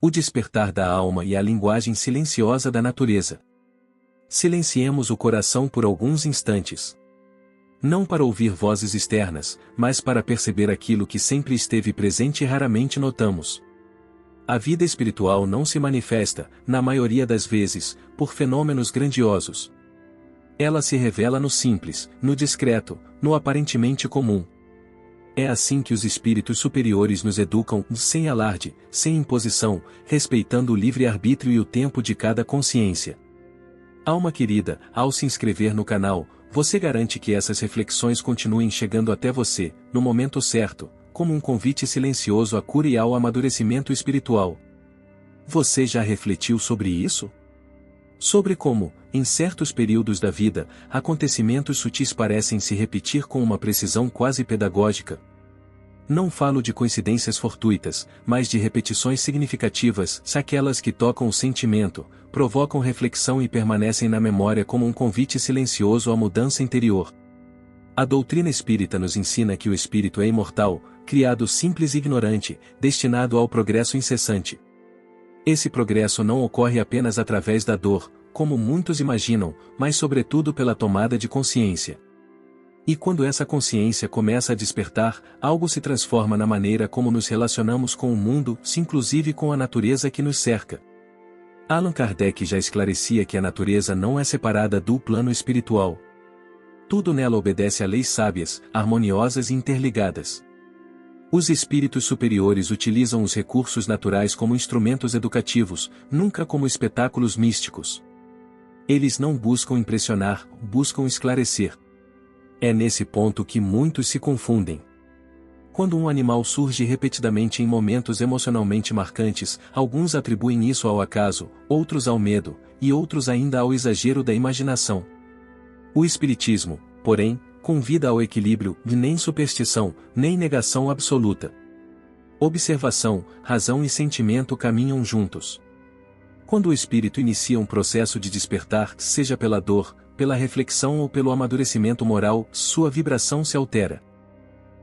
O despertar da alma e a linguagem silenciosa da natureza. Silenciemos o coração por alguns instantes. Não para ouvir vozes externas, mas para perceber aquilo que sempre esteve presente e raramente notamos. A vida espiritual não se manifesta, na maioria das vezes, por fenômenos grandiosos. Ela se revela no simples, no discreto, no aparentemente comum. É assim que os espíritos superiores nos educam, sem alarde, sem imposição, respeitando o livre-arbítrio e o tempo de cada consciência. Alma querida, ao se inscrever no canal, você garante que essas reflexões continuem chegando até você, no momento certo, como um convite silencioso à cura e ao amadurecimento espiritual. Você já refletiu sobre isso? Sobre como, em certos períodos da vida, acontecimentos sutis parecem se repetir com uma precisão quase pedagógica. Não falo de coincidências fortuitas, mas de repetições significativas, aquelas que tocam o sentimento, provocam reflexão e permanecem na memória como um convite silencioso à mudança interior. A doutrina espírita nos ensina que o espírito é imortal, criado simples e ignorante, destinado ao progresso incessante. Esse progresso não ocorre apenas através da dor, como muitos imaginam, mas sobretudo pela tomada de consciência. E quando essa consciência começa a despertar, algo se transforma na maneira como nos relacionamos com o mundo, inclusive com a natureza que nos cerca. Allan Kardec já esclarecia que a natureza não é separada do plano espiritual. Tudo nela obedece a leis sábias, harmoniosas e interligadas. Os espíritos superiores utilizam os recursos naturais como instrumentos educativos, nunca como espetáculos místicos. Eles não buscam impressionar, buscam esclarecer. É nesse ponto que muitos se confundem. Quando um animal surge repetidamente em momentos emocionalmente marcantes, alguns atribuem isso ao acaso, outros ao medo, e outros ainda ao exagero da imaginação. O Espiritismo, porém, convida ao equilíbrio, e nem superstição, nem negação absoluta. Observação, razão e sentimento caminham juntos. Quando o espírito inicia um processo de despertar, seja pela dor, pela reflexão ou pelo amadurecimento moral, sua vibração se altera.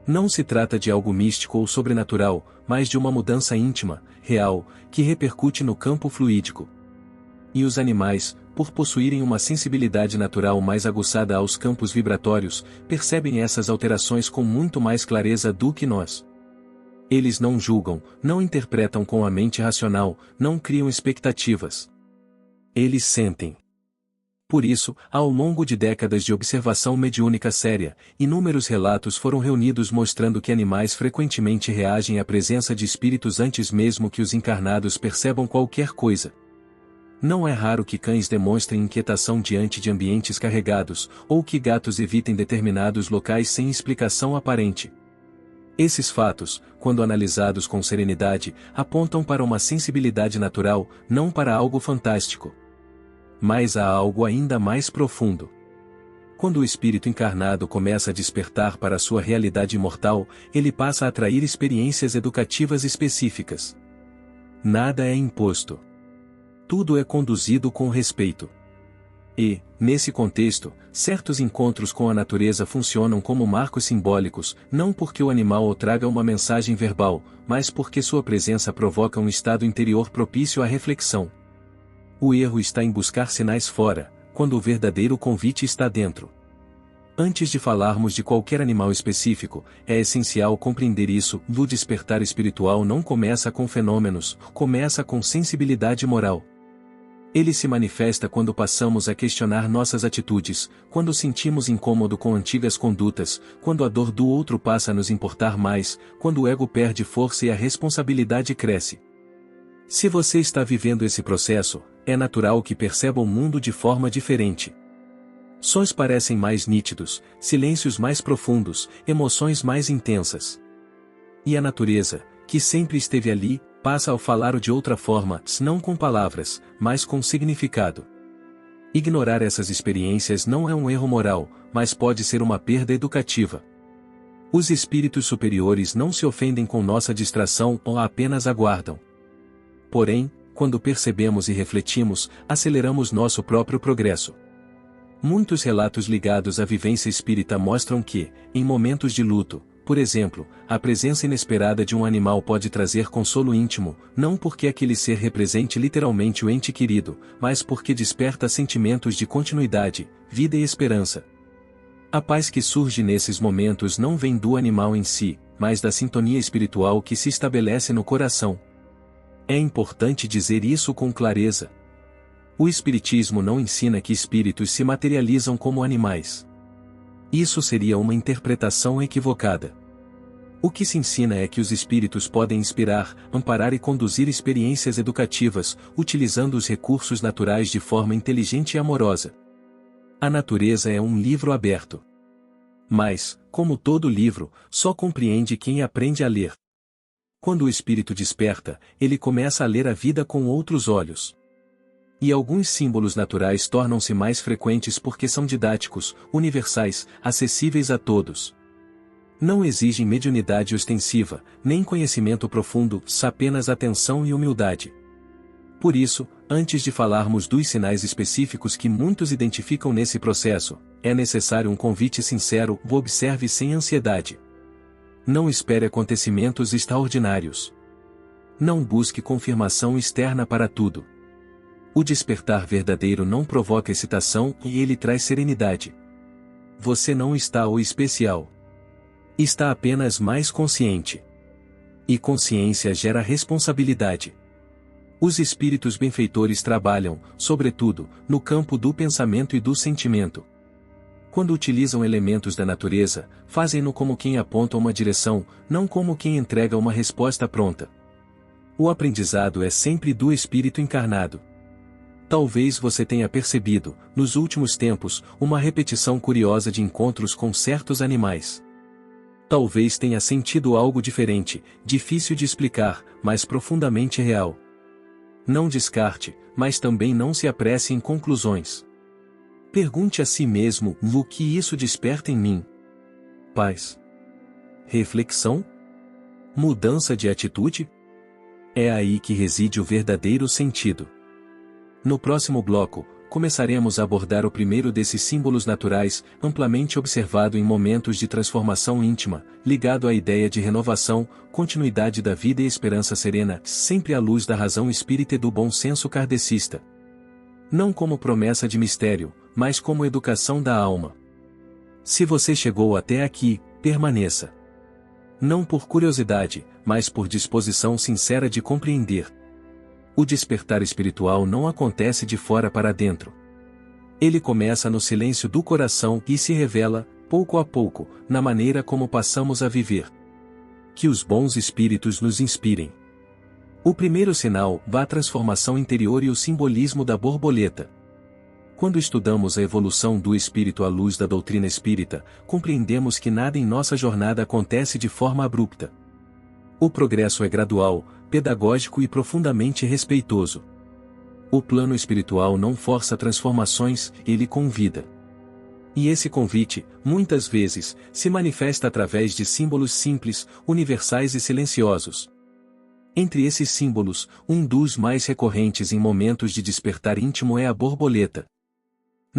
Não se trata de algo místico ou sobrenatural, mas de uma mudança íntima, real, que repercute no campo fluídico. E os animais, por possuírem uma sensibilidade natural mais aguçada aos campos vibratórios, percebem essas alterações com muito mais clareza do que nós. Eles não julgam, não interpretam com a mente racional, não criam expectativas. Eles sentem. Por isso, ao longo de décadas de observação mediúnica séria, inúmeros relatos foram reunidos mostrando que animais frequentemente reagem à presença de espíritos antes mesmo que os encarnados percebam qualquer coisa. Não é raro que cães demonstrem inquietação diante de ambientes carregados, ou que gatos evitem determinados locais sem explicação aparente. Esses fatos, quando analisados com serenidade, apontam para uma sensibilidade natural, não para algo fantástico. Mas há algo ainda mais profundo. Quando o espírito encarnado começa a despertar para a sua realidade imortal, ele passa a atrair experiências educativas específicas. Nada é imposto. Tudo é conduzido com respeito. E, nesse contexto, certos encontros com a natureza funcionam como marcos simbólicos, não porque o animal o traga uma mensagem verbal, mas porque sua presença provoca um estado interior propício à reflexão. O erro está em buscar sinais fora, quando o verdadeiro convite está dentro. Antes de falarmos de qualquer animal específico, é essencial compreender isso: o despertar espiritual não começa com fenômenos, começa com sensibilidade moral. Ele se manifesta quando passamos a questionar nossas atitudes, quando sentimos incômodo com antigas condutas, quando a dor do outro passa a nos importar mais, quando o ego perde força e a responsabilidade cresce. Se você está vivendo esse processo, é natural que perceba o mundo de forma diferente. Sons parecem mais nítidos, silêncios mais profundos, emoções mais intensas. E a natureza, que sempre esteve ali, passa a falar de outra forma, não com palavras, mas com significado. Ignorar essas experiências não é um erro moral, mas pode ser uma perda educativa. Os espíritos superiores não se ofendem com nossa distração ou apenas aguardam. Porém, quando percebemos e refletimos, aceleramos nosso próprio progresso. Muitos relatos ligados à vivência espírita mostram que, em momentos de luto, Por exemplo, a presença inesperada de um animal pode trazer consolo íntimo, não porque aquele ser represente literalmente o ente querido, mas porque desperta sentimentos de continuidade, vida e esperança. A paz que surge nesses momentos não vem do animal em si, mas da sintonia espiritual que se estabelece no coração. É importante dizer isso com clareza. O Espiritismo não ensina que espíritos se materializam como animais. Isso seria uma interpretação equivocada. O que se ensina é que os espíritos podem inspirar, amparar e conduzir experiências educativas, utilizando os recursos naturais de forma inteligente e amorosa. A natureza é um livro aberto. Mas, como todo livro, só compreende quem aprende a ler. Quando o espírito desperta, ele começa a ler a vida com outros olhos. E alguns símbolos naturais tornam-se mais frequentes porque são didáticos, universais, acessíveis a todos. Não exigem mediunidade ostensiva, nem conhecimento profundo, apenas atenção e humildade. Por isso, antes de falarmos dos sinais específicos que muitos identificam nesse processo, é necessário um convite sincero: observe sem ansiedade. Não espere acontecimentos extraordinários. Não busque confirmação externa para tudo. O despertar verdadeiro não provoca excitação e ele traz serenidade. Você não está o especial. Está apenas mais consciente. E consciência gera responsabilidade. Os espíritos benfeitores trabalham, sobretudo, no campo do pensamento e do sentimento. Quando utilizam elementos da natureza, fazem-no como quem aponta uma direção, não como quem entrega uma resposta pronta. O aprendizado é sempre do espírito encarnado. Talvez você tenha percebido, nos últimos tempos, uma repetição curiosa de encontros com certos animais. Talvez tenha sentido algo diferente, difícil de explicar, mas profundamente real. Não descarte, mas também não se apresse em conclusões. Pergunte a si mesmo: o que isso desperta em mim? Paz? Reflexão? Mudança de atitude? É aí que reside o verdadeiro sentido. No próximo bloco, começaremos a abordar o primeiro desses símbolos naturais, amplamente observado em momentos de transformação íntima, ligado à ideia de renovação, continuidade da vida e esperança serena, sempre à luz da razão espírita e do bom senso kardecista. Não como promessa de mistério, mas como educação da alma. Se você chegou até aqui, permaneça. Não por curiosidade, mas por disposição sincera de compreender. O despertar espiritual não acontece de fora para dentro. Ele começa no silêncio do coração e se revela, pouco a pouco, na maneira como passamos a viver. Que os bons espíritos nos inspirem. O primeiro sinal é a transformação interior e o simbolismo da borboleta. Quando estudamos a evolução do espírito à luz da doutrina espírita, compreendemos que nada em nossa jornada acontece de forma abrupta. O progresso é gradual, pedagógico e profundamente respeitoso. O plano espiritual não força transformações, ele convida. E esse convite, muitas vezes, se manifesta através de símbolos simples, universais e silenciosos. Entre esses símbolos, um dos mais recorrentes em momentos de despertar íntimo é a borboleta.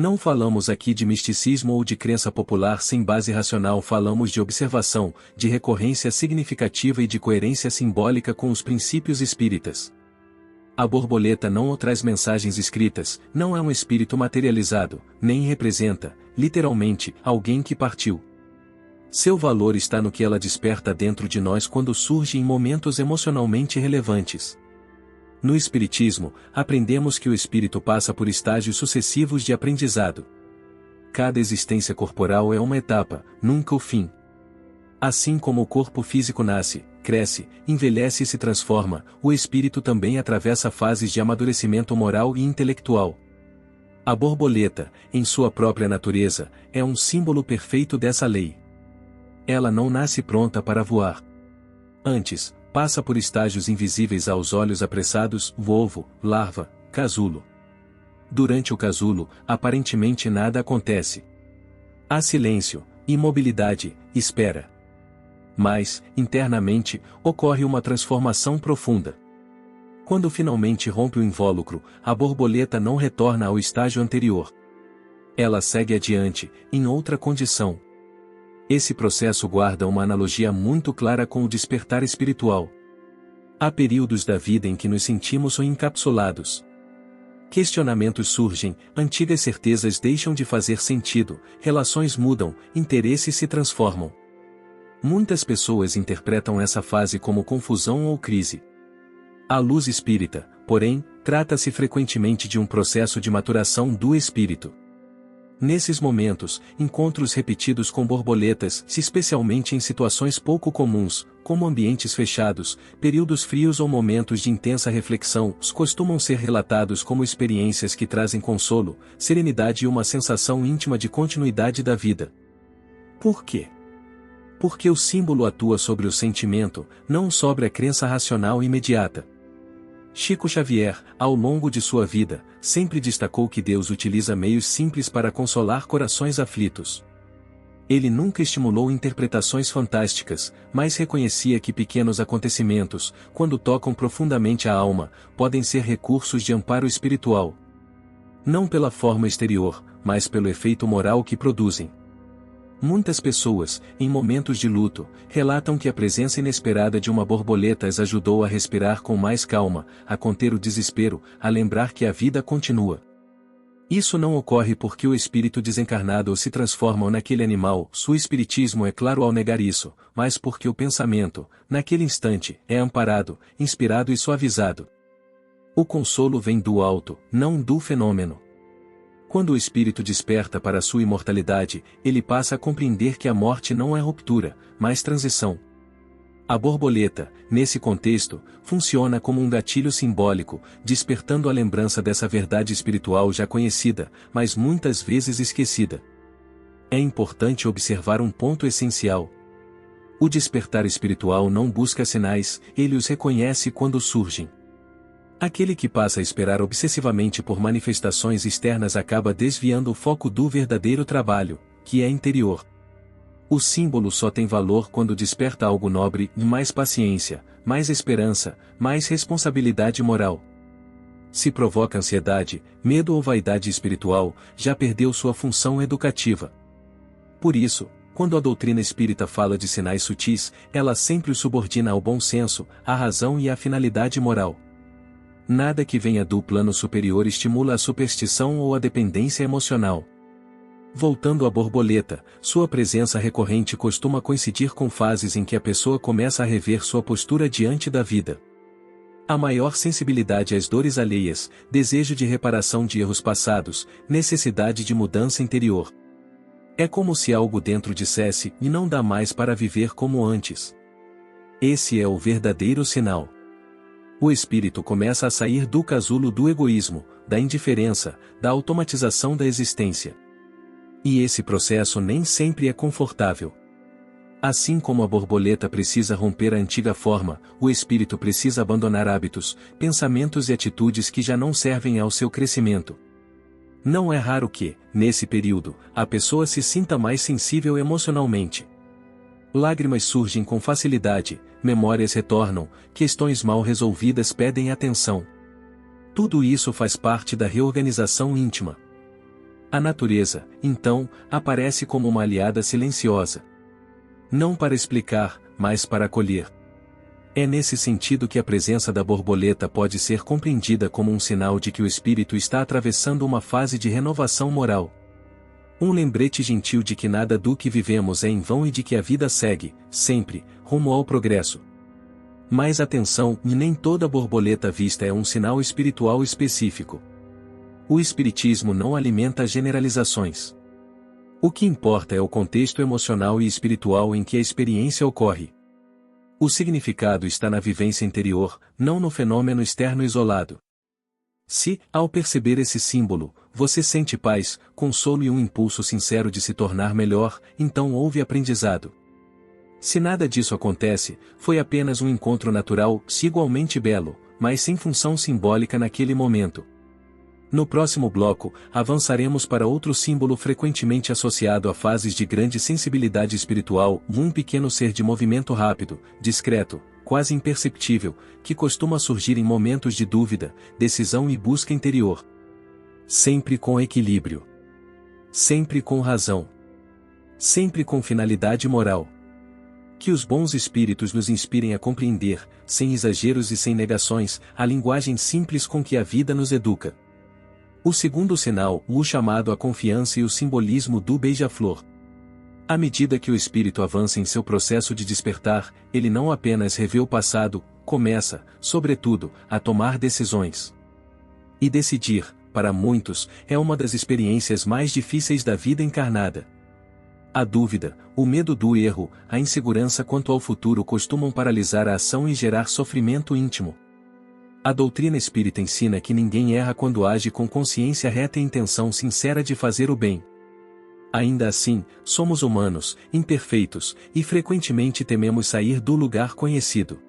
Não falamos aqui de misticismo ou de crença popular sem base racional, falamos de observação, de recorrência significativa e de coerência simbólica com os princípios espíritas. A borboleta não traz mensagens escritas, não é um espírito materializado, nem representa, literalmente, alguém que partiu. Seu valor está no que ela desperta dentro de nós quando surge em momentos emocionalmente relevantes. No Espiritismo, aprendemos que o espírito passa por estágios sucessivos de aprendizado. Cada existência corporal é uma etapa, nunca o fim. Assim como o corpo físico nasce, cresce, envelhece e se transforma, o espírito também atravessa fases de amadurecimento moral e intelectual. A borboleta, em sua própria natureza, é um símbolo perfeito dessa lei. Ela não nasce pronta para voar. Antes, passa por estágios invisíveis aos olhos apressados: ovo, larva, casulo. Durante o casulo, aparentemente nada acontece. Há silêncio, imobilidade, espera. Mas, internamente, ocorre uma transformação profunda. Quando finalmente rompe o invólucro, a borboleta não retorna ao estágio anterior. Ela segue adiante, em outra condição. Esse processo guarda uma analogia muito clara com o despertar espiritual. Há períodos da vida em que nos sentimos encapsulados. Questionamentos surgem, antigas certezas deixam de fazer sentido, relações mudam, interesses se transformam. Muitas pessoas interpretam essa fase como confusão ou crise. A luz espírita, porém, trata-se frequentemente de um processo de maturação do espírito. Nesses momentos, encontros repetidos com borboletas, especialmente em situações pouco comuns, como ambientes fechados, períodos frios ou momentos de intensa reflexão, costumam ser relatados como experiências que trazem consolo, serenidade e uma sensação íntima de continuidade da vida. Por quê? Porque o símbolo atua sobre o sentimento, não sobre a crença racional imediata. Chico Xavier, ao longo de sua vida, sempre destacou que Deus utiliza meios simples para consolar corações aflitos. Ele nunca estimulou interpretações fantásticas, mas reconhecia que pequenos acontecimentos, quando tocam profundamente a alma, podem ser recursos de amparo espiritual. Não pela forma exterior, mas pelo efeito moral que produzem. Muitas pessoas, em momentos de luto, relatam que a presença inesperada de uma borboleta as ajudou a respirar com mais calma, a conter o desespero, a lembrar que a vida continua. Isso não ocorre porque o espírito desencarnado se transforma naquele animal, seu espiritismo é claro ao negar isso, mas porque o pensamento, naquele instante, é amparado, inspirado e suavizado. O consolo vem do alto, não do fenômeno. Quando o espírito desperta para a sua imortalidade, ele passa a compreender que a morte não é ruptura, mas transição. A borboleta, nesse contexto, funciona como um gatilho simbólico, despertando a lembrança dessa verdade espiritual já conhecida, mas muitas vezes esquecida. É importante observar um ponto essencial. O despertar espiritual não busca sinais, ele os reconhece quando surgem. Aquele que passa a esperar obsessivamente por manifestações externas acaba desviando o foco do verdadeiro trabalho, que é interior. O símbolo só tem valor quando desperta algo nobre e mais paciência, mais esperança, mais responsabilidade moral. Se provoca ansiedade, medo ou vaidade espiritual, já perdeu sua função educativa. Por isso, quando a doutrina espírita fala de sinais sutis, ela sempre os subordina ao bom senso, à razão e à finalidade moral. Nada que venha do plano superior estimula a superstição ou a dependência emocional. Voltando à borboleta, sua presença recorrente costuma coincidir com fases em que a pessoa começa a rever sua postura diante da vida. A maior sensibilidade às dores alheias, desejo de reparação de erros passados, necessidade de mudança interior. É como se algo dentro dissesse, e não dá mais para viver como antes. Esse é o verdadeiro sinal. O espírito começa a sair do casulo do egoísmo, da indiferença, da automatização da existência. E esse processo nem sempre é confortável. Assim como a borboleta precisa romper a antiga forma, o espírito precisa abandonar hábitos, pensamentos e atitudes que já não servem ao seu crescimento. Não é raro que, nesse período, a pessoa se sinta mais sensível emocionalmente. Lágrimas surgem com facilidade, memórias retornam, questões mal resolvidas pedem atenção. Tudo isso faz parte da reorganização íntima. A natureza, então, aparece como uma aliada silenciosa. Não para explicar, mas para acolher. É nesse sentido que a presença da borboleta pode ser compreendida como um sinal de que o espírito está atravessando uma fase de renovação moral. Um lembrete gentil de que nada do que vivemos é em vão e de que a vida segue, sempre, rumo ao progresso. Mas atenção, nem toda borboleta vista é um sinal espiritual específico. O espiritismo não alimenta generalizações. O que importa é o contexto emocional e espiritual em que a experiência ocorre. O significado está na vivência interior, não no fenômeno externo isolado. Se, ao perceber esse símbolo, você sente paz, consolo e um impulso sincero de se tornar melhor, então houve aprendizado. Se nada disso acontece, foi apenas um encontro natural, igualmente belo, mas sem função simbólica naquele momento. No próximo bloco, avançaremos para outro símbolo frequentemente associado a fases de grande sensibilidade espiritual, um pequeno ser de movimento rápido, discreto, quase imperceptível, que costuma surgir em momentos de dúvida, decisão e busca interior. Sempre com equilíbrio. Sempre com razão. sempre com finalidade moral. Que os bons espíritos nos inspirem a compreender, sem exageros e sem negações, a linguagem simples com que a vida nos educa. O segundo sinal, o chamado à confiança e o simbolismo do beija-flor. À medida que o espírito avança em seu processo de despertar, ele não apenas revê o passado, começa, sobretudo, a tomar decisões. E decidir, para muitos, é uma das experiências mais difíceis da vida encarnada. A dúvida, o medo do erro, a insegurança quanto ao futuro costumam paralisar a ação e gerar sofrimento íntimo. A doutrina espírita ensina que ninguém erra quando age com consciência reta e intenção sincera de fazer o bem. Ainda assim, somos humanos, imperfeitos, e frequentemente tememos sair do lugar conhecido.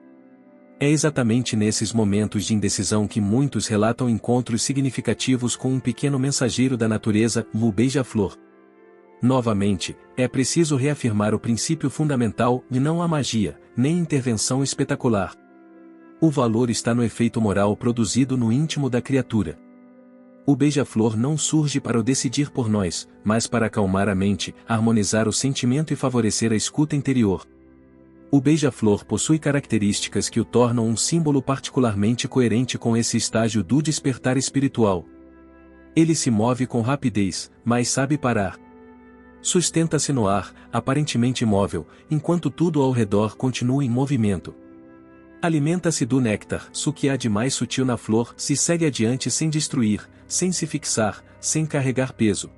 É exatamente nesses momentos de indecisão que muitos relatam encontros significativos com um pequeno mensageiro da natureza, o beija-flor. Novamente, é preciso reafirmar o princípio fundamental, e não a magia, nem intervenção espetacular. O valor está no efeito moral produzido no íntimo da criatura. O beija-flor não surge para o decidir por nós, mas para acalmar a mente, harmonizar o sentimento e favorecer a escuta interior. O beija-flor possui características que o tornam um símbolo particularmente coerente com esse estágio do despertar espiritual. Ele se move com rapidez, mas sabe parar. Sustenta-se no ar, aparentemente imóvel, enquanto tudo ao redor continua em movimento. Alimenta-se do néctar, o que há de mais sutil na flor, se segue adiante sem destruir, sem se fixar, sem carregar peso.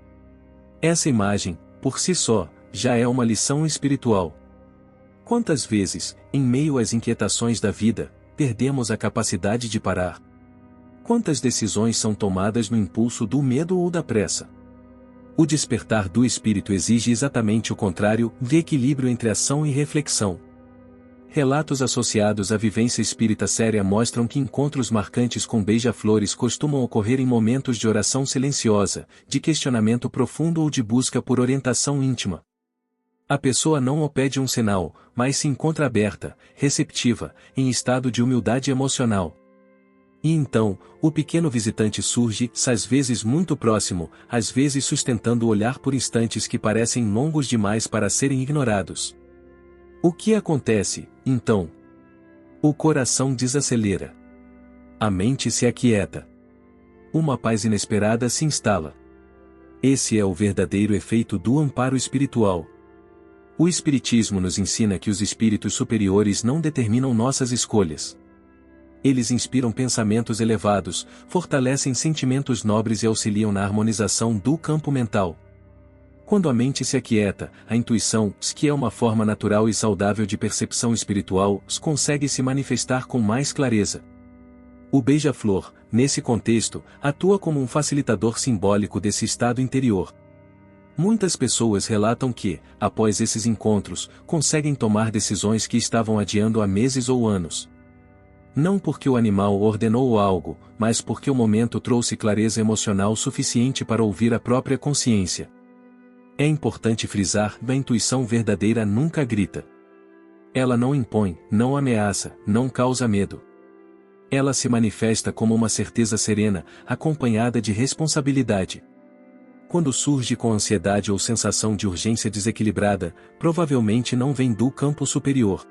Essa imagem, por si só, já é uma lição espiritual. Quantas vezes, em meio às inquietações da vida, perdemos a capacidade de parar? Quantas decisões são tomadas no impulso do medo ou da pressa? O despertar do espírito exige exatamente o contrário, de equilíbrio entre ação e reflexão. Relatos associados à vivência espírita séria mostram que encontros marcantes com beija-flores costumam ocorrer em momentos de oração silenciosa, de questionamento profundo ou de busca por orientação íntima. A pessoa não pede um sinal, mas se encontra aberta, receptiva, em estado de humildade emocional. E então, o pequeno visitante surge, às vezes muito próximo, às vezes sustentando o olhar por instantes que parecem longos demais para serem ignorados. O que acontece, então? O coração desacelera. A mente se aquieta. Uma paz inesperada se instala. Esse é o verdadeiro efeito do amparo espiritual. O Espiritismo nos ensina que os espíritos superiores não determinam nossas escolhas. Eles inspiram pensamentos elevados, fortalecem sentimentos nobres e auxiliam na harmonização do campo mental. Quando a mente se aquieta, a intuição, que é uma forma natural e saudável de percepção espiritual, consegue se manifestar com mais clareza. O beija-flor, nesse contexto, atua como um facilitador simbólico desse estado interior. Muitas pessoas relatam que, após esses encontros, conseguem tomar decisões que estavam adiando há meses ou anos. Não porque o animal ordenou algo, mas porque o momento trouxe clareza emocional suficiente para ouvir a própria consciência. É importante frisar, a intuição verdadeira nunca grita. Ela não impõe, não ameaça, não causa medo. Ela se manifesta como uma certeza serena, acompanhada de responsabilidade. Quando surge com ansiedade ou sensação de urgência desequilibrada, provavelmente não vem do campo superior.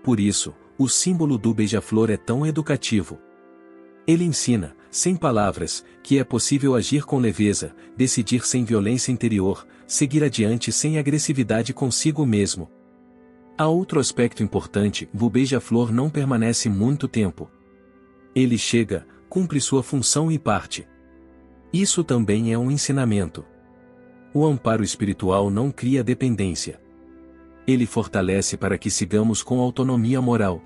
Por isso, o símbolo do beija-flor é tão educativo. Ele ensina, sem palavras, que é possível agir com leveza, decidir sem violência interior, seguir adiante sem agressividade consigo mesmo. Há outro aspecto importante: o beija-flor não permanece muito tempo. Ele chega, cumpre sua função e parte. Isso também é um ensinamento. O amparo espiritual não cria dependência. Ele fortalece para que sigamos com autonomia moral.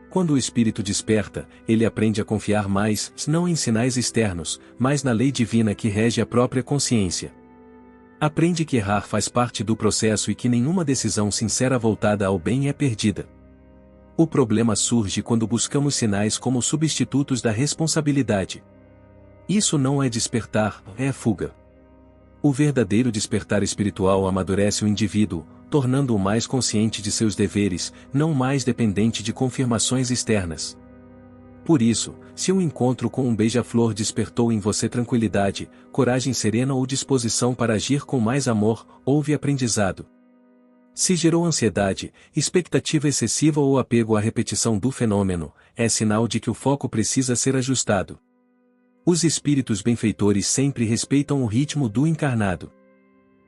Quando o espírito desperta, ele aprende a confiar mais, não em sinais externos, mas na lei divina que rege a própria consciência. Aprende que errar faz parte do processo e que nenhuma decisão sincera voltada ao bem é perdida. O problema surge quando buscamos sinais como substitutos da responsabilidade. Isso não é despertar, é fuga. O verdadeiro despertar espiritual amadurece o indivíduo, tornando-o mais consciente de seus deveres, não mais dependente de confirmações externas. Por isso, Se um encontro com um beija-flor despertou em você tranquilidade, coragem serena ou disposição para agir com mais amor, houve aprendizado. Se gerou ansiedade, expectativa excessiva ou apego à repetição do fenômeno, é sinal de que o foco precisa ser ajustado. Os espíritos benfeitores sempre respeitam o ritmo do encarnado.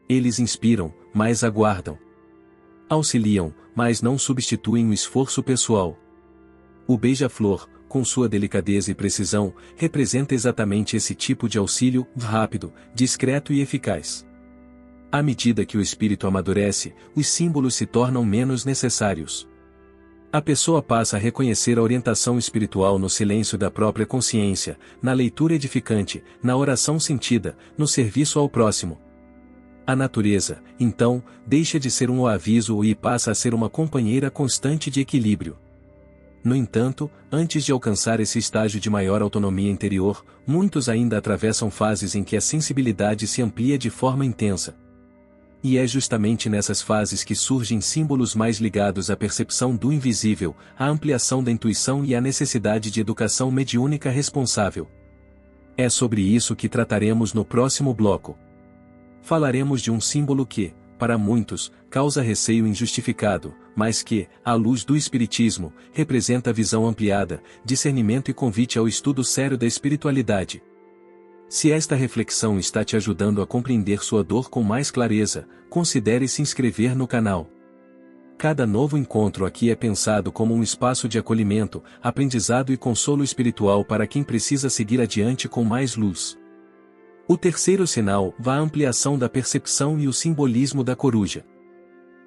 Eles inspiram, mas aguardam. Auxiliam, mas não substituem o esforço pessoal. O beija-flor, com sua delicadeza e precisão, representa exatamente esse tipo de auxílio, rápido, discreto e eficaz. À medida que o espírito amadurece, os símbolos se tornam menos necessários. A pessoa passa a reconhecer a orientação espiritual no silêncio da própria consciência, na leitura edificante, na oração sentida, no serviço ao próximo. A natureza, então, deixa de ser um aviso e passa a ser uma companheira constante de equilíbrio. No entanto, antes de alcançar esse estágio de maior autonomia interior, muitos ainda atravessam fases em que a sensibilidade se amplia de forma intensa. E é justamente nessas fases que surgem símbolos mais ligados à percepção do invisível, à ampliação da intuição e à necessidade de educação mediúnica responsável. É sobre isso que trataremos no próximo bloco. Falaremos de um símbolo que, para muitos, causa receio injustificado, mas que, à luz do Espiritismo, representa visão ampliada, discernimento e convite ao estudo sério da espiritualidade. Se esta reflexão está te ajudando a compreender sua dor com mais clareza, considere se inscrever no canal. Cada novo encontro aqui é pensado como um espaço de acolhimento, aprendizado e consolo espiritual para quem precisa seguir adiante com mais luz. O terceiro sinal vai à ampliação da percepção e o simbolismo da coruja.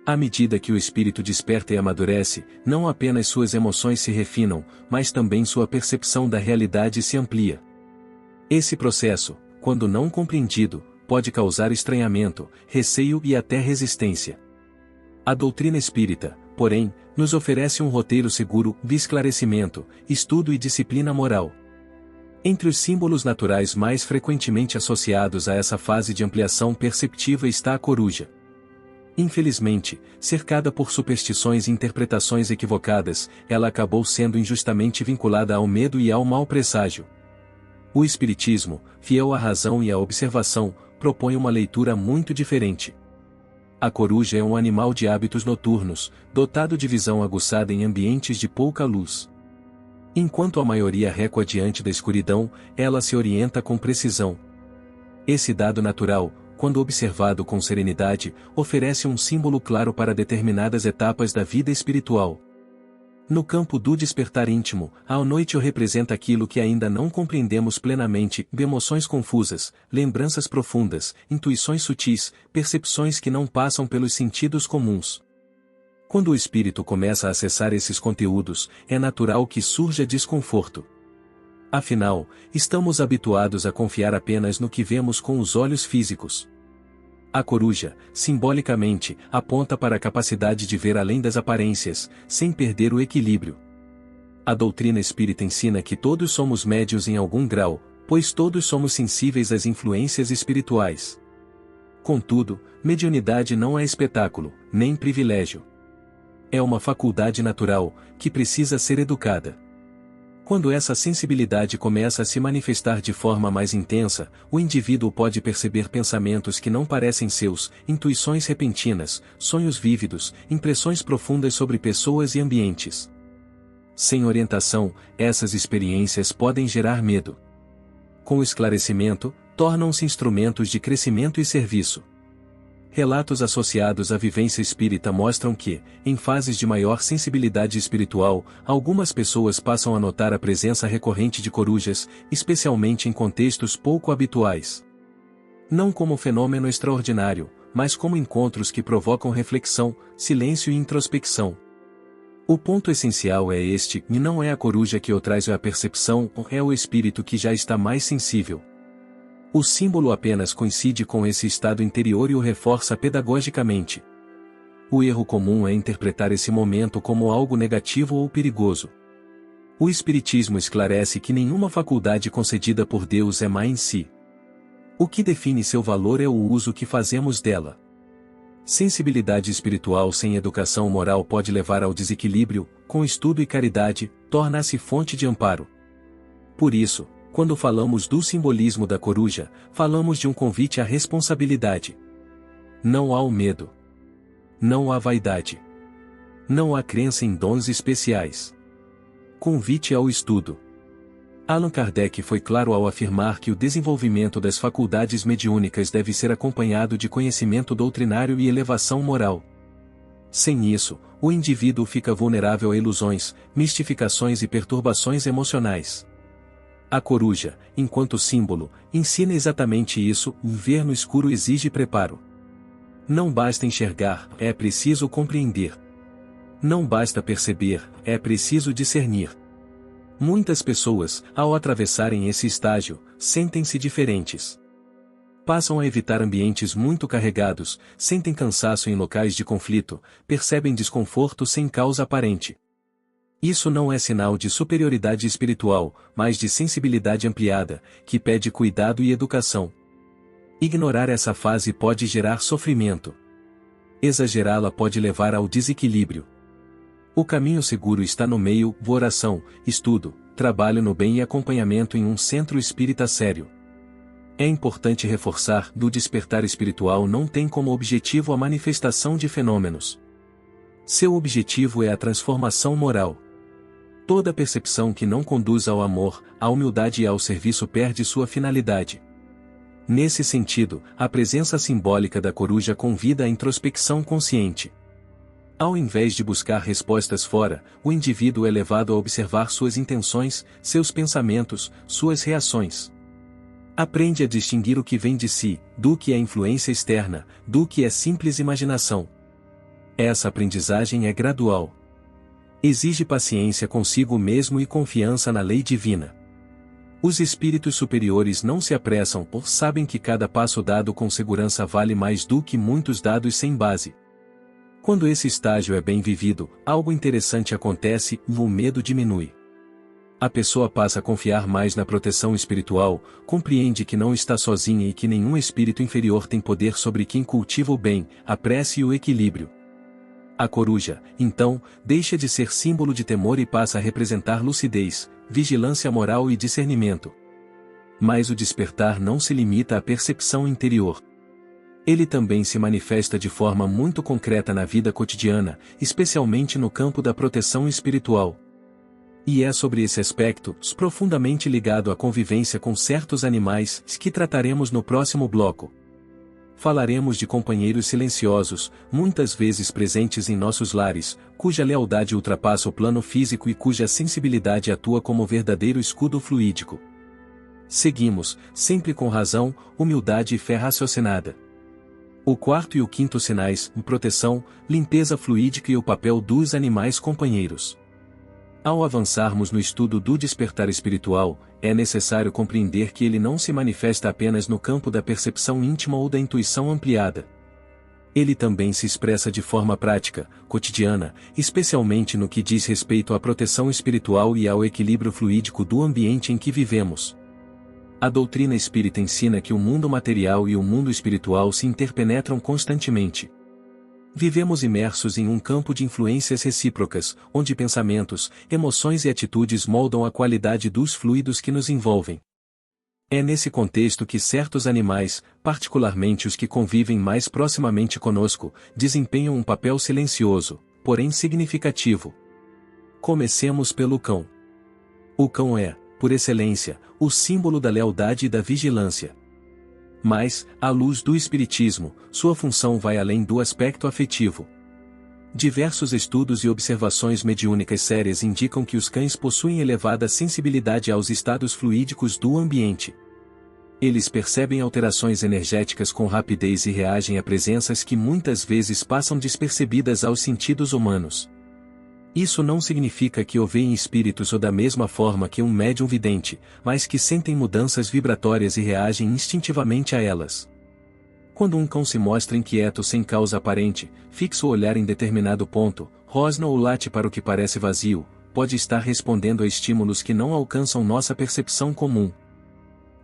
À medida que o espírito desperta e amadurece, não apenas suas emoções se refinam, mas também sua percepção da realidade se amplia. Esse processo, quando não compreendido, pode causar estranhamento, receio e até resistência. A doutrina espírita, porém, nos oferece um roteiro seguro de esclarecimento, estudo e disciplina moral. Entre os símbolos naturais mais frequentemente associados a essa fase de ampliação perceptiva está a coruja. Infelizmente, cercada por superstições e interpretações equivocadas, ela acabou sendo injustamente vinculada ao medo e ao mau presságio. O Espiritismo, fiel à razão e à observação, propõe uma leitura muito diferente. A coruja é um animal de hábitos noturnos, dotado de visão aguçada em ambientes de pouca luz. Enquanto a maioria recua diante da escuridão, ela se orienta com precisão. Esse dado natural, quando observado com serenidade, oferece um símbolo claro para determinadas etapas da vida espiritual. No campo do despertar íntimo, a noite representa aquilo que ainda não compreendemos plenamente, emoções confusas, lembranças profundas, intuições sutis, percepções que não passam pelos sentidos comuns. Quando o espírito começa a acessar esses conteúdos, é natural que surja desconforto. Afinal, estamos habituados a confiar apenas no que vemos com os olhos físicos. A coruja, simbolicamente, aponta para a capacidade de ver além das aparências, sem perder o equilíbrio. A doutrina espírita ensina que todos somos médiuns em algum grau, pois todos somos sensíveis às influências espirituais. Contudo, mediunidade não é espetáculo, nem privilégio. É uma faculdade natural, que precisa ser educada. Quando essa sensibilidade começa a se manifestar de forma mais intensa, o indivíduo pode perceber pensamentos que não parecem seus, intuições repentinas, sonhos vívidos, impressões profundas sobre pessoas e ambientes. Sem orientação, essas experiências podem gerar medo. Com o esclarecimento, tornam-se instrumentos de crescimento e serviço. Relatos associados à vivência espírita mostram que, em fases de maior sensibilidade espiritual, algumas pessoas passam a notar a presença recorrente de corujas, especialmente em contextos pouco habituais. Não como fenômeno extraordinário, mas como encontros que provocam reflexão, silêncio e introspecção. O ponto essencial é este, e não é a coruja que o traz a percepção, é o espírito que já está mais sensível. O símbolo apenas coincide com esse estado interior e o reforça pedagogicamente. O erro comum é interpretar esse momento como algo negativo ou perigoso. O Espiritismo esclarece que nenhuma faculdade concedida por Deus é má em si. O que define seu valor é o uso que fazemos dela. Sensibilidade espiritual sem educação moral pode levar ao desequilíbrio, com estudo e caridade, torna-se fonte de amparo. Por isso, quando falamos do simbolismo da coruja, falamos de um convite à responsabilidade. Não há o medo. Não há vaidade. Não há crença em dons especiais. Convite ao estudo. Allan Kardec foi claro ao afirmar que o desenvolvimento das faculdades mediúnicas deve ser acompanhado de conhecimento doutrinário e elevação moral. Sem isso, o indivíduo fica vulnerável a ilusões, mistificações e perturbações emocionais. A coruja, enquanto símbolo, ensina exatamente isso: ver no escuro exige preparo. Não basta enxergar, é preciso compreender. Não basta perceber, é preciso discernir. Muitas pessoas, ao atravessarem esse estágio, sentem-se diferentes. Passam a evitar ambientes muito carregados, sentem cansaço em locais de conflito, percebem desconforto sem causa aparente. Isso não é sinal de superioridade espiritual, mas de sensibilidade ampliada, que pede cuidado e educação. Ignorar essa fase pode gerar sofrimento. Exagerá-la pode levar ao desequilíbrio. O caminho seguro está no meio: oração, estudo, trabalho no bem e acompanhamento em um centro espírita sério. É importante reforçar: do despertar espiritual não tem como objetivo a manifestação de fenômenos. Seu objetivo é a transformação moral. Toda percepção que não conduz ao amor, à humildade e ao serviço perde sua finalidade. Nesse sentido, a presença simbólica da coruja convida à introspecção consciente. Ao invés de buscar respostas fora, o indivíduo é levado a observar suas intenções, seus pensamentos, suas reações. Aprende a distinguir o que vem de si, do que é influência externa, do que é simples imaginação. Essa aprendizagem é gradual. Exige paciência consigo mesmo e confiança na lei divina. Os espíritos superiores não se apressam, pois sabem que cada passo dado com segurança vale mais do que muitos dados sem base. Quando esse estágio é bem vivido, algo interessante acontece: o medo diminui. A pessoa passa a confiar mais na proteção espiritual, compreende que não está sozinha e que nenhum espírito inferior tem poder sobre quem cultiva o bem, a prece e o equilíbrio. A coruja, então, deixa de ser símbolo de temor e passa a representar lucidez, vigilância moral e discernimento. Mas o despertar não se limita à percepção interior. Ele também se manifesta de forma muito concreta na vida cotidiana, especialmente no campo da proteção espiritual. E é sobre esse aspecto, profundamente ligado à convivência com certos animais, que trataremos no próximo bloco. Falaremos de companheiros silenciosos, muitas vezes presentes em nossos lares, cuja lealdade ultrapassa o plano físico e cuja sensibilidade atua como verdadeiro escudo fluídico. Seguimos, sempre com razão, humildade e fé raciocinada. O quarto e o quinto sinais: proteção, limpeza fluídica e o papel dos animais companheiros. Ao avançarmos no estudo do despertar espiritual, é necessário compreender que ele não se manifesta apenas no campo da percepção íntima ou da intuição ampliada. Ele também se expressa de forma prática, cotidiana, especialmente no que diz respeito à proteção espiritual e ao equilíbrio fluídico do ambiente em que vivemos. A doutrina espírita ensina que o mundo material e o mundo espiritual se interpenetram constantemente. Vivemos imersos em um campo de influências recíprocas, onde pensamentos, emoções e atitudes moldam a qualidade dos fluidos que nos envolvem. É nesse contexto que certos animais, particularmente os que convivem mais proximamente conosco, desempenham um papel silencioso, porém significativo. Comecemos pelo cão. O cão é, por excelência, o símbolo da lealdade e da vigilância. Mas, à luz do Espiritismo, sua função vai além do aspecto afetivo. Diversos estudos e observações mediúnicas sérias indicam que os cães possuem elevada sensibilidade aos estados fluídicos do ambiente. Eles percebem alterações energéticas com rapidez e reagem a presenças que muitas vezes passam despercebidas aos sentidos humanos. Isso não significa que o veem espíritos ou da mesma forma que um médium vidente, mas que sentem mudanças vibratórias e reagem instintivamente a elas. Quando um cão se mostra inquieto sem causa aparente, fixa o olhar em determinado ponto, rosna ou late para o que parece vazio, pode estar respondendo a estímulos que não alcançam nossa percepção comum.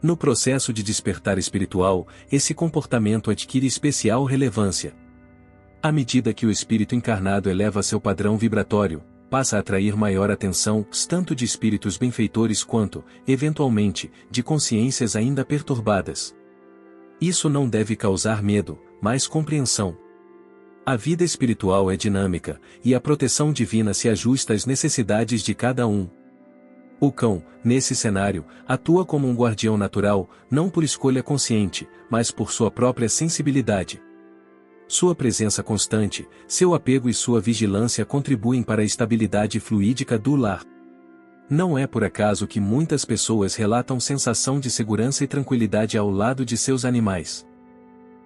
No processo de despertar espiritual, esse comportamento adquire especial relevância. À medida que o espírito encarnado eleva seu padrão vibratório, passa a atrair maior atenção, tanto de espíritos benfeitores quanto, eventualmente, de consciências ainda perturbadas. Isso não deve causar medo, mas compreensão. A vida espiritual é dinâmica, e a proteção divina se ajusta às necessidades de cada um. O cão, nesse cenário, atua como um guardião natural, não por escolha consciente, mas por sua própria sensibilidade. Sua presença constante, seu apego e sua vigilância contribuem para a estabilidade fluídica do lar. Não é por acaso que muitas pessoas relatam sensação de segurança e tranquilidade ao lado de seus animais.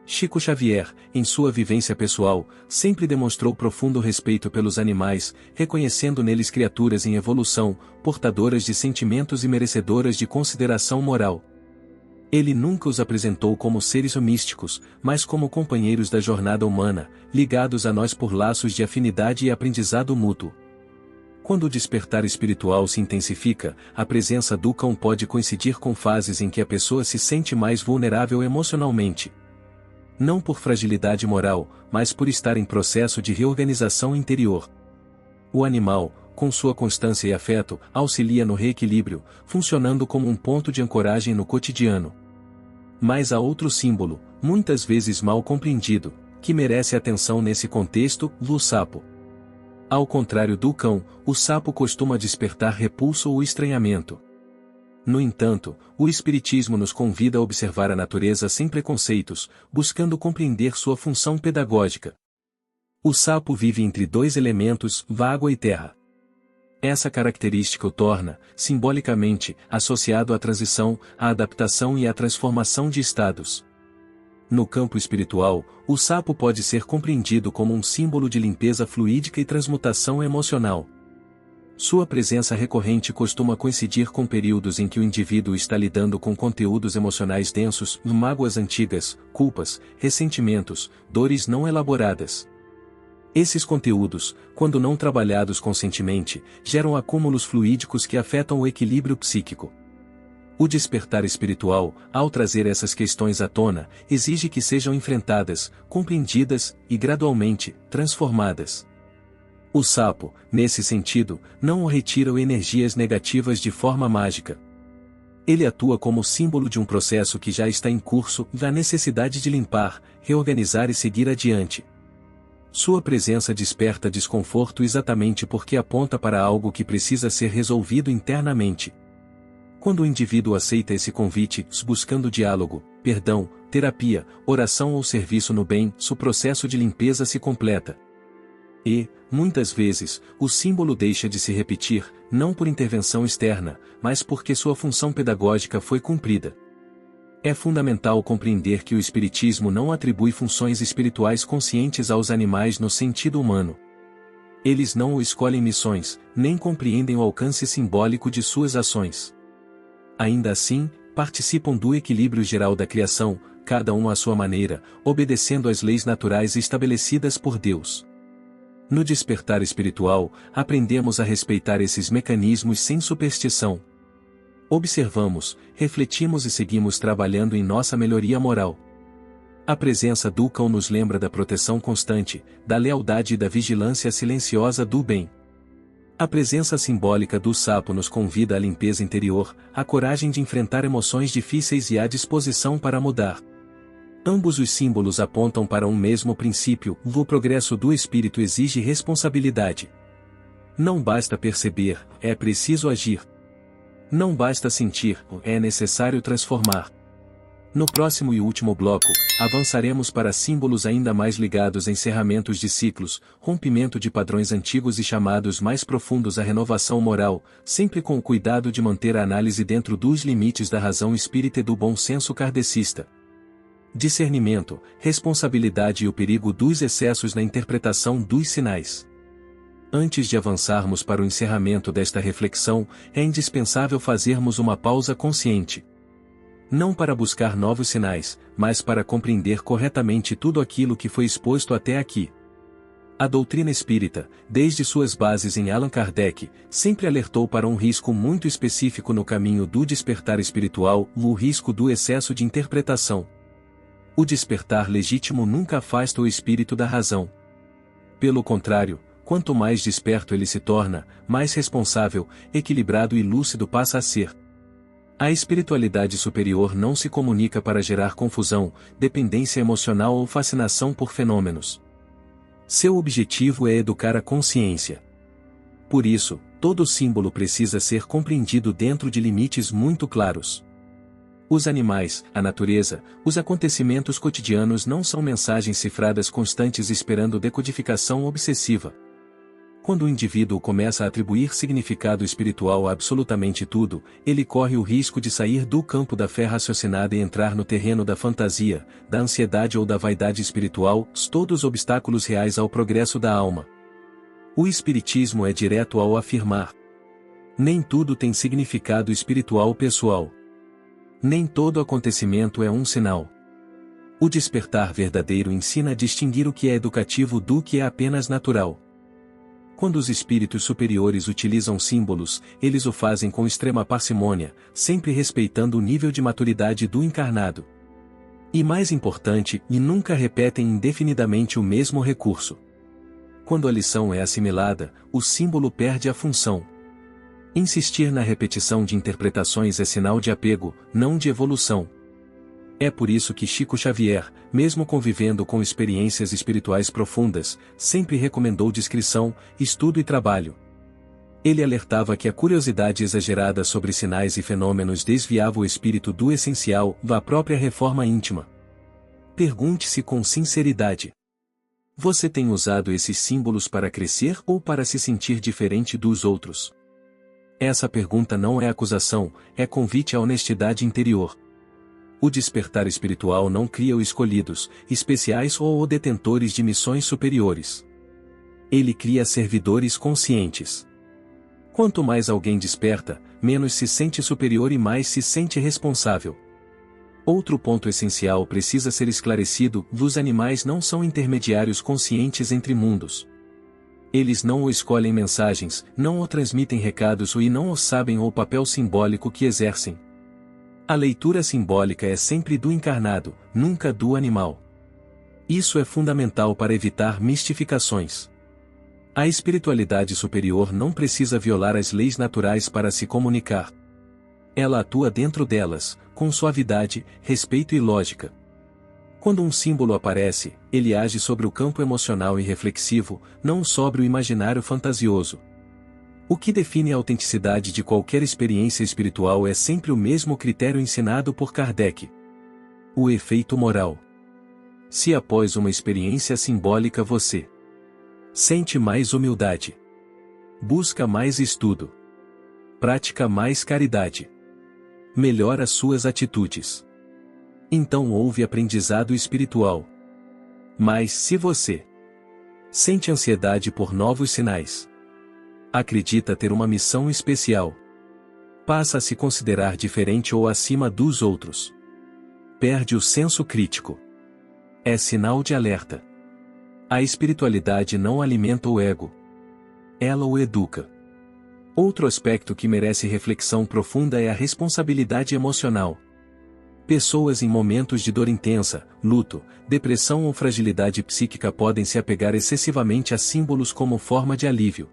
Chico Xavier, em sua vivência pessoal, sempre demonstrou profundo respeito pelos animais, reconhecendo neles criaturas em evolução, portadoras de sentimentos e merecedoras de consideração moral. Ele nunca os apresentou como seres místicos, mas como companheiros da jornada humana, ligados a nós por laços de afinidade e aprendizado mútuo. Quando o despertar espiritual se intensifica, a presença do cão pode coincidir com fases em que a pessoa se sente mais vulnerável emocionalmente. Não por fragilidade moral, mas por estar em processo de reorganização interior. O animal, com sua constância e afeto, auxilia no reequilíbrio, funcionando como um ponto de ancoragem no cotidiano. Mas há outro símbolo, muitas vezes mal compreendido, que merece atenção nesse contexto: o sapo. Ao contrário do cão, o sapo costuma despertar repulso ou estranhamento. No entanto, o Espiritismo nos convida a observar a natureza sem preconceitos, buscando compreender sua função pedagógica. O sapo vive entre dois elementos, água e terra. Essa característica o torna, simbolicamente, associado à transição, à adaptação e à transformação de estados. No campo espiritual, o sapo pode ser compreendido como um símbolo de limpeza fluídica e transmutação emocional. Sua presença recorrente costuma coincidir com períodos em que o indivíduo está lidando com conteúdos emocionais densos, mágoas antigas, culpas, ressentimentos, dores não elaboradas. Esses conteúdos, quando não trabalhados conscientemente, geram acúmulos fluídicos que afetam o equilíbrio psíquico. O despertar espiritual, ao trazer essas questões à tona, exige que sejam enfrentadas, compreendidas e gradualmente transformadas. O sapo, nesse sentido, não retira energias negativas de forma mágica. Ele atua como símbolo de um processo que já está em curso, da necessidade de limpar, reorganizar e seguir adiante. Sua presença desperta desconforto exatamente porque aponta para algo que precisa ser resolvido internamente. Quando o indivíduo aceita esse convite, buscando diálogo, perdão, terapia, oração ou serviço no bem, o processo de limpeza se completa. E, muitas vezes, o símbolo deixa de se repetir, não por intervenção externa, mas porque sua função pedagógica foi cumprida. É fundamental compreender que o Espiritismo não atribui funções espirituais conscientes aos animais no sentido humano. Eles não escolhem missões, nem compreendem o alcance simbólico de suas ações. Ainda assim, participam do equilíbrio geral da criação, cada um à sua maneira, obedecendo às leis naturais estabelecidas por Deus. No despertar espiritual, aprendemos a respeitar esses mecanismos sem superstição. Observamos, refletimos e seguimos trabalhando em nossa melhoria moral. A presença do cão nos lembra da proteção constante, da lealdade e da vigilância silenciosa do bem. A presença simbólica do sapo nos convida à limpeza interior, à coragem de enfrentar emoções difíceis e à disposição para mudar. Ambos os símbolos apontam para um mesmo princípio: o progresso do espírito exige responsabilidade. Não basta perceber, é preciso agir. Não basta sentir, é necessário transformar. No próximo e último bloco, avançaremos para símbolos ainda mais ligados a encerramentos de ciclos, rompimento de padrões antigos e chamados mais profundos à renovação moral, sempre com o cuidado de manter a análise dentro dos limites da razão espírita e do bom senso kardecista. Discernimento, responsabilidade e o perigo dos excessos na interpretação dos sinais. Antes de avançarmos para o encerramento desta reflexão, é indispensável fazermos uma pausa consciente. Não para buscar novos sinais, mas para compreender corretamente tudo aquilo que foi exposto até aqui. A doutrina espírita, desde suas bases em Allan Kardec, sempre alertou para um risco muito específico no caminho do despertar espiritual: o risco do excesso de interpretação. O despertar legítimo nunca afasta o espírito da razão. Pelo contrário, quanto mais desperto ele se torna, mais responsável, equilibrado e lúcido passa a ser. A espiritualidade superior não se comunica para gerar confusão, dependência emocional ou fascinação por fenômenos. Seu objetivo é educar a consciência. Por isso, todo símbolo precisa ser compreendido dentro de limites muito claros. Os animais, a natureza, os acontecimentos cotidianos não são mensagens cifradas constantes esperando decodificação obsessiva. Quando o indivíduo começa a atribuir significado espiritual a absolutamente tudo, ele corre o risco de sair do campo da fé raciocinada e entrar no terreno da fantasia, da ansiedade ou da vaidade espiritual, todos obstáculos reais ao progresso da alma. O espiritismo é direto ao afirmar: nem tudo tem significado espiritual pessoal. Nem todo acontecimento é um sinal. O despertar verdadeiro ensina a distinguir o que é educativo do que é apenas natural. Quando os espíritos superiores utilizam símbolos, eles o fazem com extrema parcimônia, sempre respeitando o nível de maturidade do encarnado. E mais importante, nunca repetem indefinidamente o mesmo recurso. Quando a lição é assimilada, o símbolo perde a função. Insistir na repetição de interpretações é sinal de apego, não de evolução. É por isso que Chico Xavier, mesmo convivendo com experiências espirituais profundas, sempre recomendou discrição, estudo e trabalho. Ele alertava que a curiosidade exagerada sobre sinais e fenômenos desviava o espírito do essencial, da própria reforma íntima. Pergunte-se com sinceridade: você tem usado esses símbolos para crescer ou para se sentir diferente dos outros? Essa pergunta não é acusação, é convite à honestidade interior. O despertar espiritual não cria os escolhidos, especiais ou detentores de missões superiores. Ele cria servidores conscientes. Quanto mais alguém desperta, menos se sente superior e mais se sente responsável. Outro ponto essencial precisa ser esclarecido: os animais não são intermediários conscientes entre mundos. Eles não o escolhem mensagens, não o transmitem recados e não o sabem o papel simbólico que exercem. A leitura simbólica é sempre do encarnado, nunca do animal. Isso é fundamental para evitar mistificações. A espiritualidade superior não precisa violar as leis naturais para se comunicar. Ela atua dentro delas, com suavidade, respeito e lógica. Quando um símbolo aparece, ele age sobre o campo emocional e reflexivo, não sobre o imaginário fantasioso. O que define a autenticidade de qualquer experiência espiritual é sempre o mesmo critério ensinado por Kardec: o efeito moral. Se após uma experiência simbólica você sente mais humildade, busca mais estudo, pratica mais caridade, melhora suas atitudes, então houve aprendizado espiritual. Mas se você sente ansiedade por novos sinais, acredita ter uma missão especial, passa a se considerar diferente ou acima dos outros, perde o senso crítico, é sinal de alerta. A espiritualidade não alimenta o ego, ela o educa. Outro aspecto que merece reflexão profunda é a responsabilidade emocional. Pessoas em momentos de dor intensa, luto, depressão ou fragilidade psíquica podem se apegar excessivamente a símbolos como forma de alívio.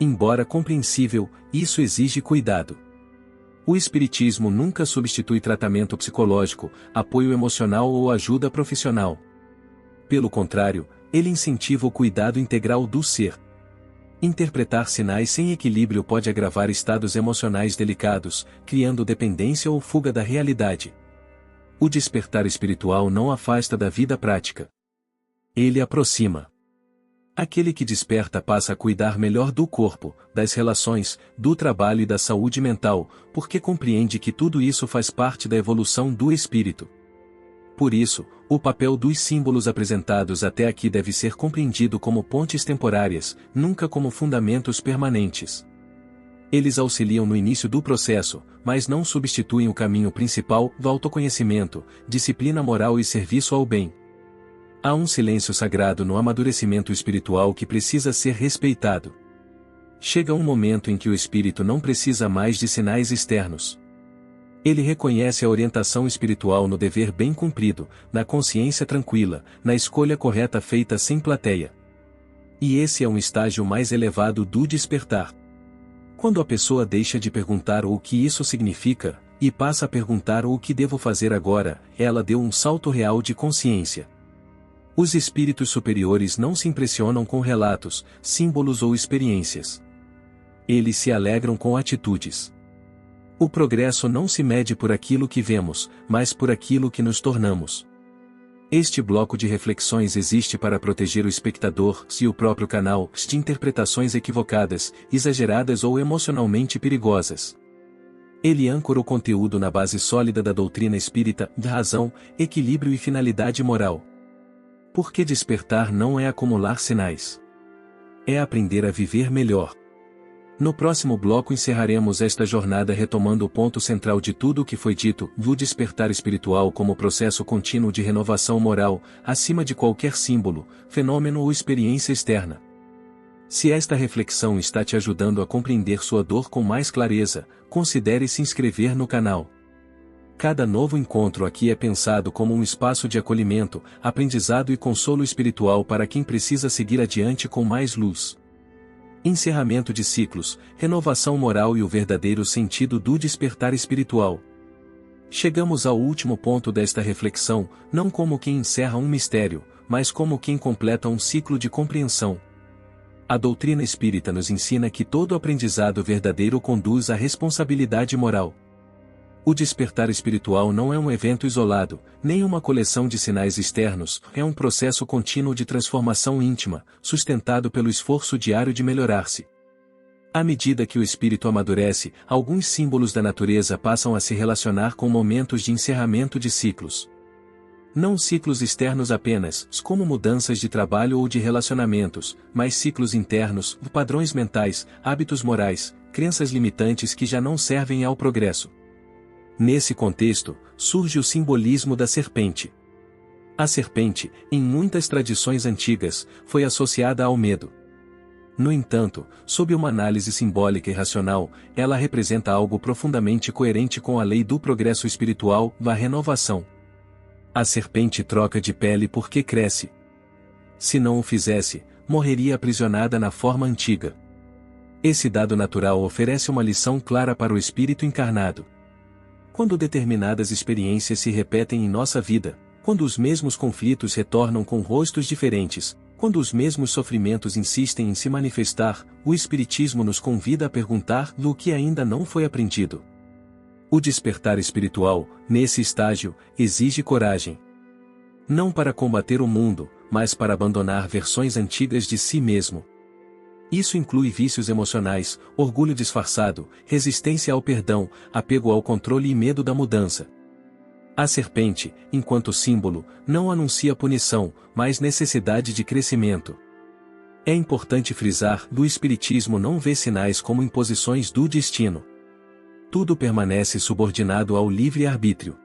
Embora compreensível, isso exige cuidado. O espiritismo nunca substitui tratamento psicológico, apoio emocional ou ajuda profissional. Pelo contrário, ele incentiva o cuidado integral do ser. Interpretar sinais sem equilíbrio pode agravar estados emocionais delicados, criando dependência ou fuga da realidade. O despertar espiritual não afasta da vida prática. Ele aproxima. Aquele que desperta passa a cuidar melhor do corpo, das relações, do trabalho e da saúde mental, porque compreende que tudo isso faz parte da evolução do espírito. Por isso, o papel dos símbolos apresentados até aqui deve ser compreendido como pontes temporárias, nunca como fundamentos permanentes. Eles auxiliam no início do processo, mas não substituem o caminho principal do autoconhecimento, disciplina moral e serviço ao bem. Há um silêncio sagrado no amadurecimento espiritual que precisa ser respeitado. Chega um momento em que o espírito não precisa mais de sinais externos. Ele reconhece a orientação espiritual no dever bem cumprido, na consciência tranquila, na escolha correta feita sem plateia. E esse é um estágio mais elevado do despertar. Quando a pessoa deixa de perguntar o que isso significa, e passa a perguntar o que devo fazer agora, ela deu um salto real de consciência. Os espíritos superiores não se impressionam com relatos, símbolos ou experiências. Eles se alegram com atitudes. O progresso não se mede por aquilo que vemos, mas por aquilo que nos tornamos. Este bloco de reflexões existe para proteger o espectador se o próprio canal de interpretações equivocadas, exageradas ou emocionalmente perigosas. Ele âncora o conteúdo na base sólida da doutrina espírita, de razão, equilíbrio e finalidade moral. Porque despertar não é acumular sinais. É aprender a viver melhor. No próximo bloco encerraremos esta jornada retomando o ponto central de tudo o que foi dito, do despertar espiritual como processo contínuo de renovação moral, acima de qualquer símbolo, fenômeno ou experiência externa. Se esta reflexão está te ajudando a compreender sua dor com mais clareza, considere se inscrever no canal. Cada novo encontro aqui é pensado como um espaço de acolhimento, aprendizado e consolo espiritual para quem precisa seguir adiante com mais luz. Encerramento de ciclos, renovação moral e o verdadeiro sentido do despertar espiritual. Chegamos ao último ponto desta reflexão, não como quem encerra um mistério, mas como quem completa um ciclo de compreensão. A doutrina espírita nos ensina que todo aprendizado verdadeiro conduz à responsabilidade moral. O despertar espiritual não é um evento isolado, nem uma coleção de sinais externos, é um processo contínuo de transformação íntima, sustentado pelo esforço diário de melhorar-se. À medida que o espírito amadurece, alguns símbolos da natureza passam a se relacionar com momentos de encerramento de ciclos. Não ciclos externos apenas, como mudanças de trabalho ou de relacionamentos, mas ciclos internos, padrões mentais, hábitos morais, crenças limitantes que já não servem ao progresso. Nesse contexto, surge o simbolismo da serpente. A serpente, em muitas tradições antigas, foi associada ao medo. No entanto, sob uma análise simbólica e racional, ela representa algo profundamente coerente com a lei do progresso espiritual, da renovação. A serpente troca de pele porque cresce. Se não o fizesse, morreria aprisionada na forma antiga. Esse dado natural oferece uma lição clara para o espírito encarnado. Quando determinadas experiências se repetem em nossa vida, quando os mesmos conflitos retornam com rostos diferentes, quando os mesmos sofrimentos insistem em se manifestar, o Espiritismo nos convida a perguntar o que ainda não foi aprendido. O despertar espiritual, nesse estágio, exige coragem. Não para combater o mundo, mas para abandonar versões antigas de si mesmo. Isso inclui vícios emocionais, orgulho disfarçado, resistência ao perdão, apego ao controle e medo da mudança. A serpente, enquanto símbolo, não anuncia punição, mas necessidade de crescimento. É importante frisar: o Espiritismo não vê sinais como imposições do destino. Tudo permanece subordinado ao livre-arbítrio.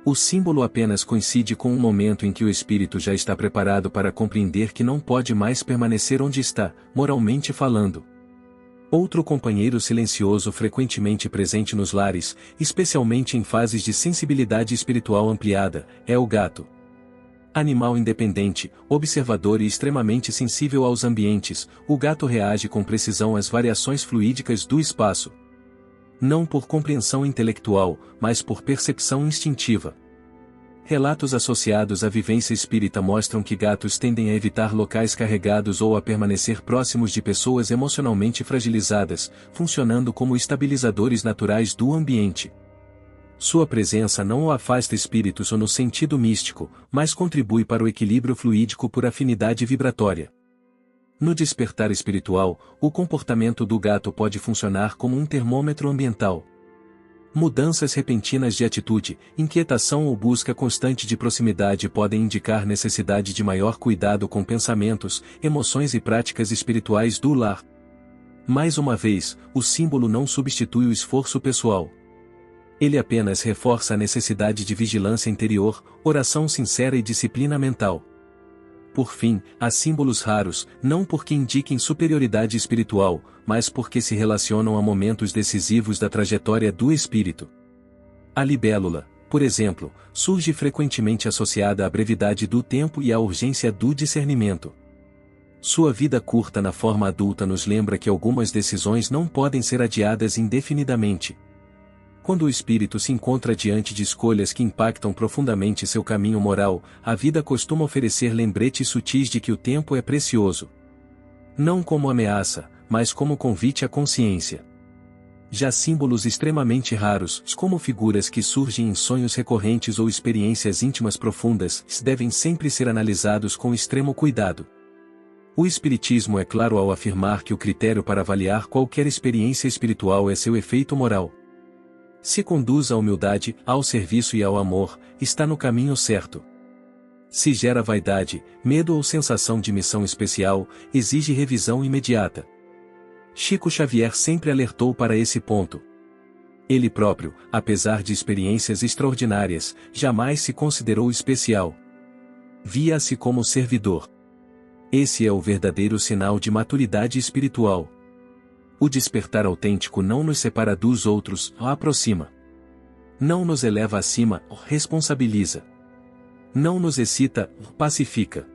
O símbolo apenas coincide com um momento em que o espírito já está preparado para compreender que não pode mais permanecer onde está, moralmente falando. Outro companheiro silencioso frequentemente presente nos lares, especialmente em fases de sensibilidade espiritual ampliada, é o gato. Animal independente, observador e extremamente sensível aos ambientes, o gato reage com precisão às variações fluídicas do espaço. Não por compreensão intelectual, mas por percepção instintiva. Relatos associados à vivência espírita mostram que gatos tendem a evitar locais carregados ou a permanecer próximos de pessoas emocionalmente fragilizadas, funcionando como estabilizadores naturais do ambiente. Sua presença não o afasta espíritos ou no sentido místico, mas contribui para o equilíbrio fluídico por afinidade vibratória. No despertar espiritual, o comportamento do gato pode funcionar como um termômetro ambiental. Mudanças repentinas de atitude, inquietação ou busca constante de proximidade podem indicar necessidade de maior cuidado com pensamentos, emoções e práticas espirituais do lar. Mais uma vez, o símbolo não substitui o esforço pessoal. Ele apenas reforça a necessidade de vigilância interior, oração sincera e disciplina mental. Por fim, há símbolos raros, não porque indiquem superioridade espiritual, mas porque se relacionam a momentos decisivos da trajetória do espírito. A libélula, por exemplo, surge frequentemente associada à brevidade do tempo e à urgência do discernimento. Sua vida curta na forma adulta nos lembra que algumas decisões não podem ser adiadas indefinidamente. Quando o espírito se encontra diante de escolhas que impactam profundamente seu caminho moral, a vida costuma oferecer lembretes sutis de que o tempo é precioso. Não como ameaça, mas como convite à consciência. Já símbolos extremamente raros, como figuras que surgem em sonhos recorrentes ou experiências íntimas profundas, devem sempre ser analisados com extremo cuidado. O Espiritismo é claro ao afirmar que o critério para avaliar qualquer experiência espiritual é seu efeito moral. Se conduz à humildade, ao serviço e ao amor, está no caminho certo. Se gera vaidade, medo ou sensação de missão especial, exige revisão imediata. Chico Xavier sempre alertou para esse ponto. Ele próprio, apesar de experiências extraordinárias, jamais se considerou especial. Via-se como servidor. Esse é o verdadeiro sinal de maturidade espiritual. O despertar autêntico não nos separa dos outros, o aproxima. Não nos eleva acima, o responsabiliza. Não nos excita, o pacifica.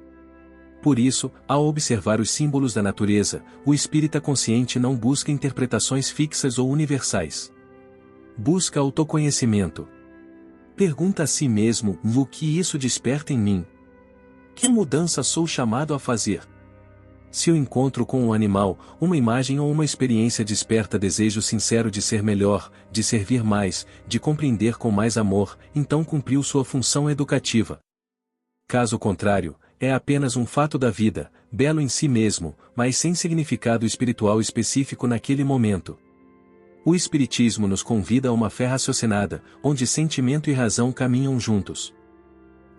Por isso, ao observar os símbolos da natureza, o espírita consciente não busca interpretações fixas ou universais. Busca autoconhecimento. Pergunta a si mesmo: o que isso desperta em mim? Que mudança sou chamado a fazer? Se o encontro com um animal, uma imagem ou uma experiência desperta desejo sincero de ser melhor, de servir mais, de compreender com mais amor, então cumpriu sua função educativa. Caso contrário, é apenas um fato da vida, belo em si mesmo, mas sem significado espiritual específico naquele momento. O Espiritismo nos convida a uma fé raciocinada, onde sentimento e razão caminham juntos.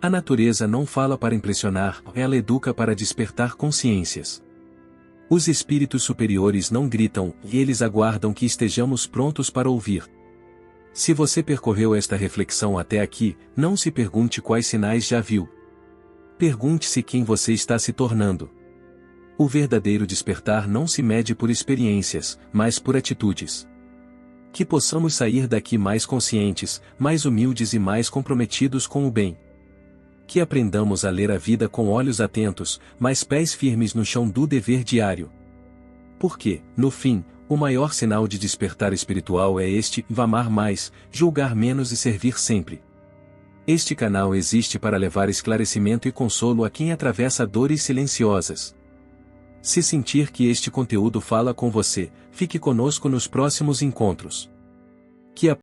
A natureza não fala para impressionar, ela educa para despertar consciências. Os espíritos superiores não gritam, e eles aguardam que estejamos prontos para ouvir. Se você percorreu esta reflexão até aqui, não se pergunte quais sinais já viu. Pergunte-se quem você está se tornando. O verdadeiro despertar não se mede por experiências, mas por atitudes. Que possamos sair daqui mais conscientes, mais humildes e mais comprometidos com o bem. Que aprendamos a ler a vida com olhos atentos, mas pés firmes no chão do dever diário. Porque, no fim, o maior sinal de despertar espiritual é este: amar mais, julgar menos e servir sempre. Este canal existe para levar esclarecimento e consolo a quem atravessa dores silenciosas. Se sentir que este conteúdo fala com você, fique conosco nos próximos encontros. Que a